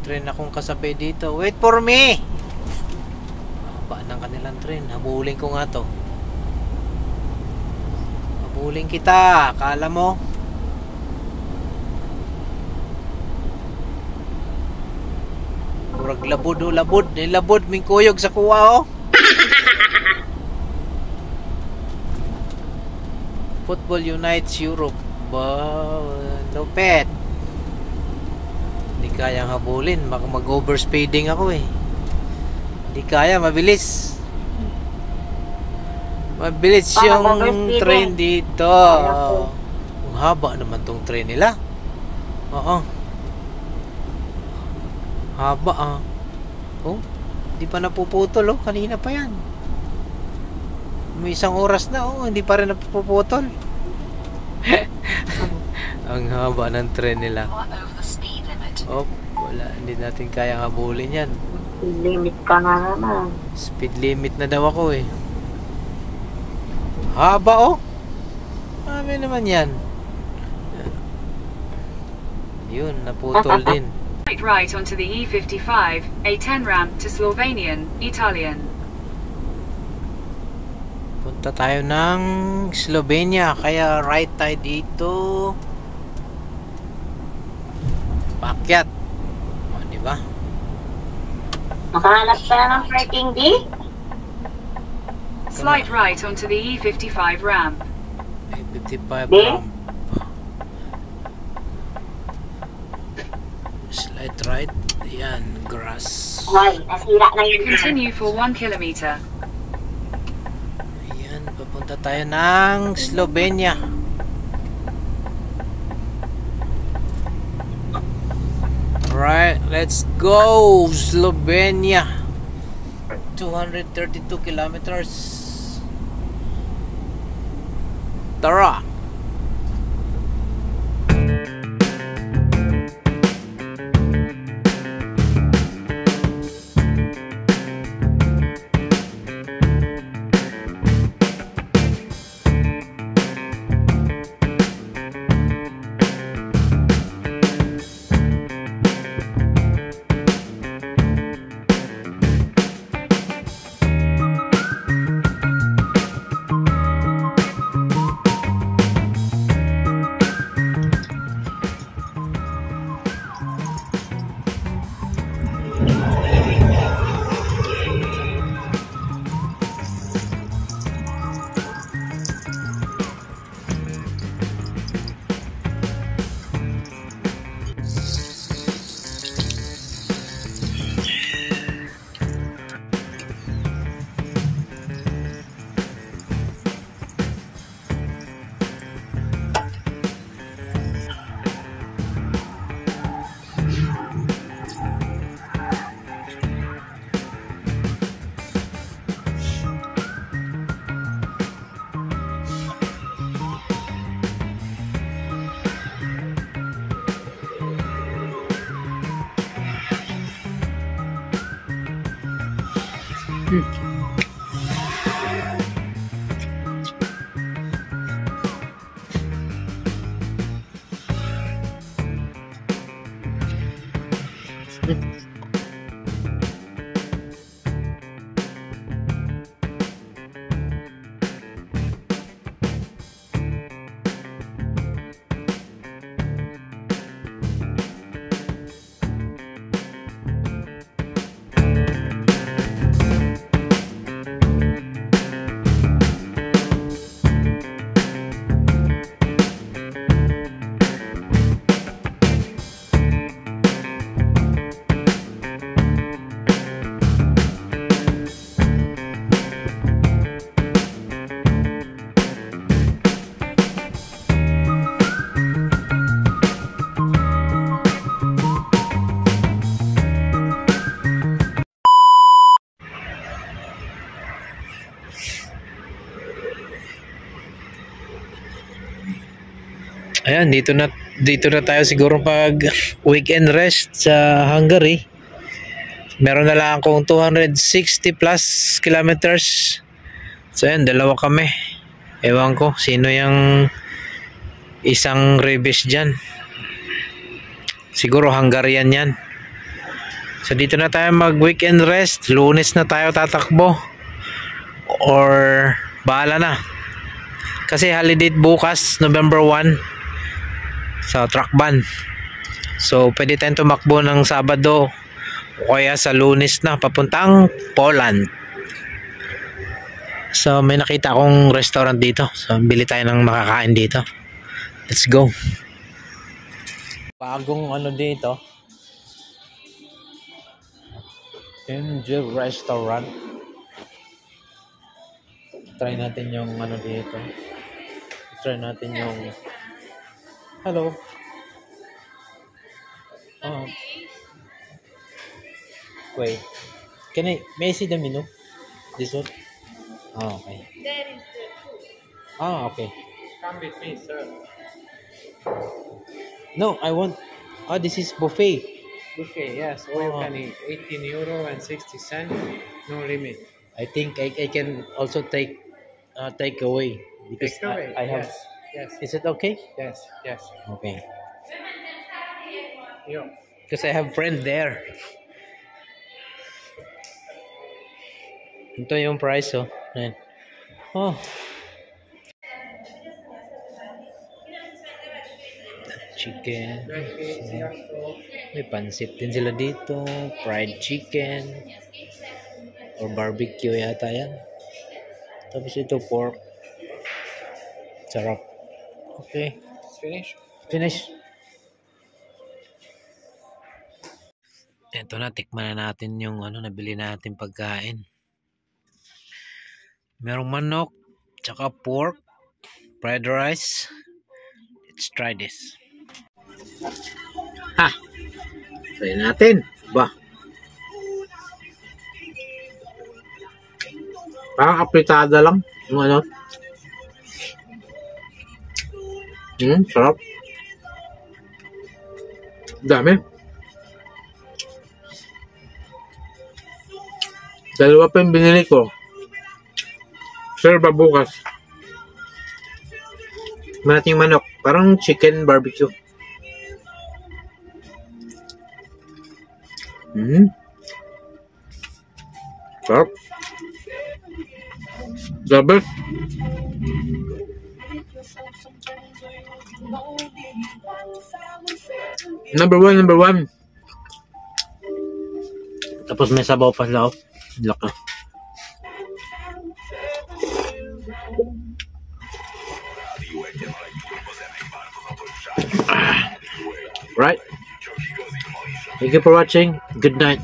train akong kasabi dito. Wait for me! Haba ng kanilang train. Habulin ko nga to. Habulin kita. Akala mo? Murag labod o labod. Nilabod ming kuyog sa kuwa o. Football Unites Europe. Wow, lupet. Hindi kayang habulin. Baka mag-overspeeding ako eh. Hindi kaya, mabilis. Mabilis yung train dito. Ang haba naman tong train nila. Oo. Haba ah. Oh, hindi pa napuputol oh. Kanina pa yan. May isang oras na oh. Hindi pa rin napuputol. Ang haba ng train nila. Oh, wala. Hindi natin kayang habulin yan. Speed limit ka nga naman. Speed limit na daw ako eh. Haba oh. Mami naman yan. Yun, naputol din. Right onto the E55, A10 ramp to Slovenian, Italian. Punta tayo ng Slovenia, kaya right tayo dito. Pakyat. O, diba? Makahanap ka na ng parking D? Slight right onto the E55 ramp. A55 D? ramp. Slight right. Ayan, grass. Hoy, nasira na yun. Continue for 1 kilometer. Ayan, papunta tayo ng Slovenia. Right, let's go Slovenia. 232 kilometers. Tara. Ayan, dito na tayo siguro pag weekend rest sa Hungary. Meron na lang akong 260 plus kilometers. So ayan, dalawa kami. Ewan ko sino yung isang rebes dyan. Siguro Hungarian yan. So dito na tayo mag weekend rest. Lunes na tayo tatakbo. Or bahala na. Kasi holiday bukas, November 1 sa truck ban. So pwede tayong tumakbo ng Sabado o kaya sa Lunes na papuntang Poland. So may nakita akong restaurant dito. So bili tayo ng makakain dito. Let's go. Bagong ano dito. MJ Restaurant. Try natin yung ano dito. Try natin yung hello. Oh. Wait. May I see the menu? This one? Oh, okay. There is the food. Ah, okay. Come with me, sir. No, I want. Oh, this is buffet. Buffet, yes. All you Oh. can eat. €18 and 60 cents. No limit. I think I can also take away because Take away. I have. Yes. Is it okay? Yes. Yes. Okay. Yo. Because I have friend there. Ito yung price, oh. Ayan. Oh. Chicken. May pansit din sila dito. Fried chicken. Or barbecue yata yan. Tapos ito pork. Sarap. Okay. Finish. Finish. Ito na, tikman na natin yung nabili natin pagkain. Merong manok, tsaka pork, fried rice. Let's try this. Ha! Try natin. Ba? Parang apritada lang. Yung sarap. Dami. Dalawa pa yung binili ko. Sir, bukas. Malating manok. Parang chicken barbecue. Sarap. The best. Number one. Tapos may sabaw pa sila. Laki. Right. Thank you for watching. Good night.